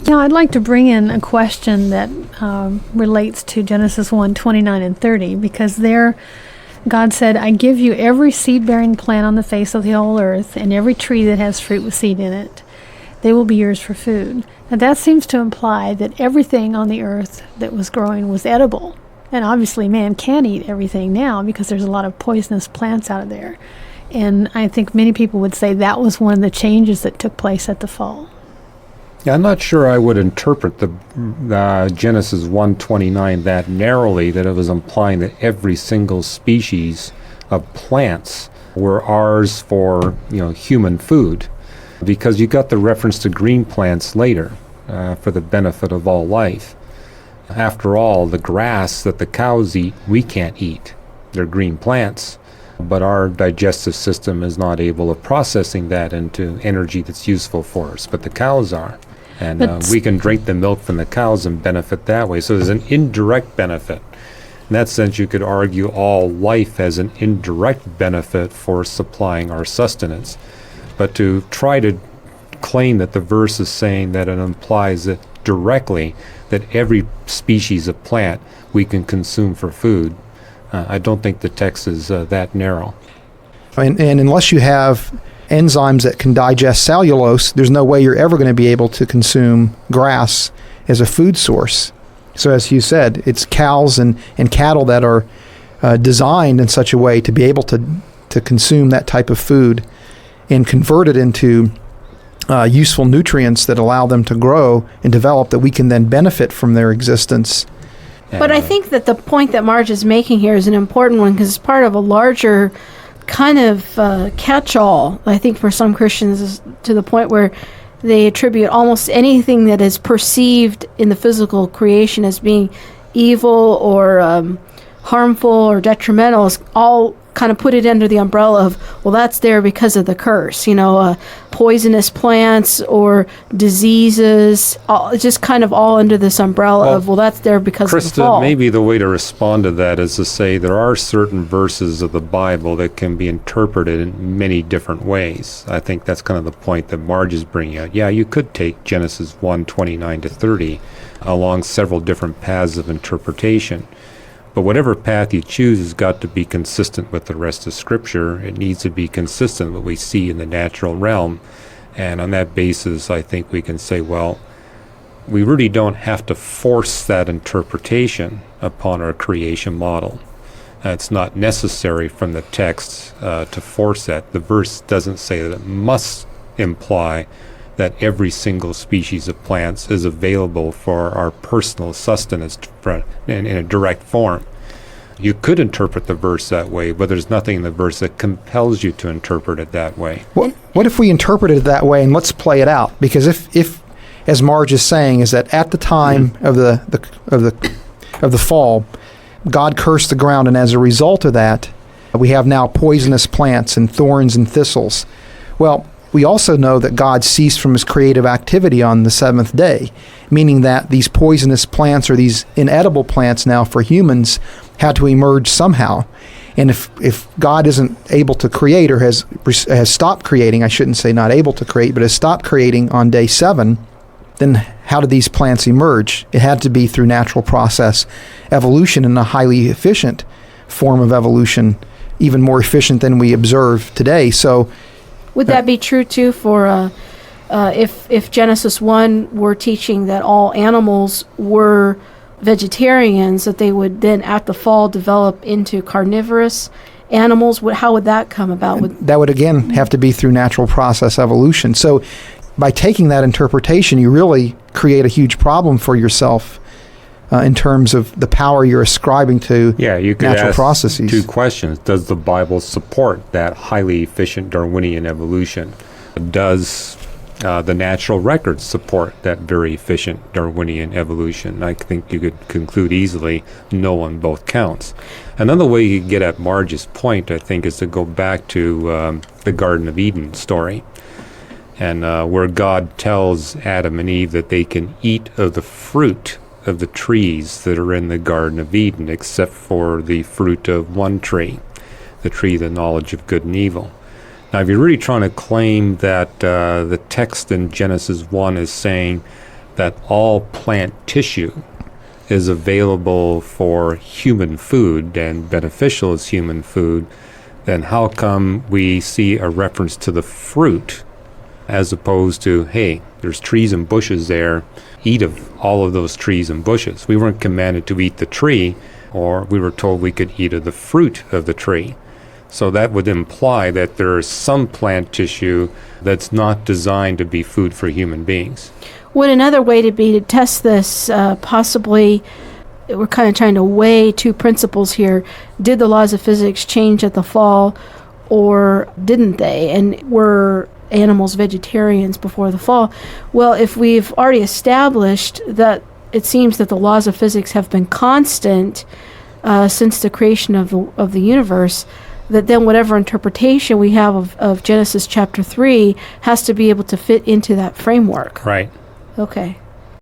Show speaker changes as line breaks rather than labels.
Yeah, I'd like to bring in a question that relates to Genesis 1:29 and 30, because there God said, I give you every seed-bearing plant on the face of the whole earth, and every tree that has fruit with seed in it. They will be yours for food. Now that seems to imply that everything on the earth that was growing was edible. And obviously man can't eat everything now because there's a lot of poisonous plants out there. And I think many people would say that was one of the changes that took place at the fall.
Yeah, I'm not sure I would interpret the Genesis 1:29 that narrowly, that it was implying that every single species of plants were ours for, human food, because you got the reference to green plants later for the benefit of all life. After all, the grass that the cows eat, we can't eat. They're green plants, but our digestive system is not able of processing that into energy that's useful for us, but the cows are. And we can drink the milk from the cows and benefit that way. So there's an indirect benefit. In that sense, you could argue all life has an indirect benefit for supplying our sustenance. But to try to claim that the verse is saying that it implies it directly, that every species of plant we can consume for food, I don't think the text is that narrow.
And unless you have enzymes that can digest cellulose, there's no way you're ever going to be able to consume grass as a food source. So as you said, it's cows and cattle that are designed in such a way to be able to consume that type of food and convert it into useful nutrients that allow them to grow and develop, that we can then benefit from their existence.
But I think that the point that Marj is making here is an important one, because it's part of a larger kind of catch-all, I think, for some Christians, to the point where they attribute almost anything that is perceived in the physical creation as being evil or harmful or detrimental, is all kind of put it under the umbrella of, well, that's there because of the curse, poisonous plants or diseases, just kind of all under this umbrella of, well, that's there because of the fall.
Krista, maybe the way to respond to that is to say there are certain verses of the Bible that can be interpreted in many different ways. I think that's kind of the point that Marj is bringing out. Yeah, you could take Genesis 1:29 to 30 along several different paths of interpretation. But whatever path you choose has got to be consistent with the rest of Scripture. It needs to be consistent with what we see in the natural realm. And on that basis, I think we can say, well, we really don't have to force that interpretation upon our creation model. It's not necessary from the text to force that. The verse doesn't say that it must imply that every single species of plants is available for our personal sustenance in a direct form. You could interpret the verse that way, but there's nothing in the verse that compels you to interpret it that way.
What if we interpret it that way, and let's play it out? Because if as Marj is saying, is that at the time of the fall, God cursed the ground, and as a result of that, we have now poisonous plants and thorns and thistles. Well, we also know that God ceased from his creative activity on the seventh day, meaning that these poisonous plants, or these inedible plants now for humans, had to emerge somehow. And if God isn't able to create, or has stopped creating, I shouldn't say not able to create, but has stopped creating on day 7, then how did these plants emerge? It had to be through natural process evolution, in a highly efficient form of evolution, even more efficient than we observe today. So
would that be true too for if Genesis 1 were teaching that all animals were vegetarians, that they would then at the fall develop into carnivorous animals? How would that come about?
That would again have to be through natural process evolution. So by taking that interpretation, you really create a huge problem for yourself in terms of the power you're ascribing to
you could
natural
ask
processes.
2 questions. Does the Bible support that highly efficient Darwinian evolution? Does the natural records support that very efficient Darwinian evolution? I think you could conclude easily no on both counts. Another way you get at Marj's point, I think, is to go back to the Garden of Eden story, and where God tells Adam and Eve that they can eat of the fruit of the trees that are in the Garden of Eden, except for the fruit of one tree, the tree of the knowledge of good and evil. Now, if you're really trying to claim that the text in Genesis 1 is saying that all plant tissue is available for human food and beneficial as human food, then how come we see a reference to the fruit as opposed to, hey, there's trees and bushes there, eat of all of those trees and bushes? We weren't commanded to eat the tree, or we were told we could eat of the fruit of the tree. So that would imply that there is some plant tissue that's not designed to be food for human beings.
Would another way to be to test this, possibly, we're kind of trying to weigh two principles here. Did the laws of physics change at the fall, or didn't they? And were animals vegetarians before the fall? Well, if we've already established that it seems that the laws of physics have been constant since the creation of the universe, that then whatever interpretation we have of Genesis chapter 3 has to be able to fit into that framework.
Right.
Okay.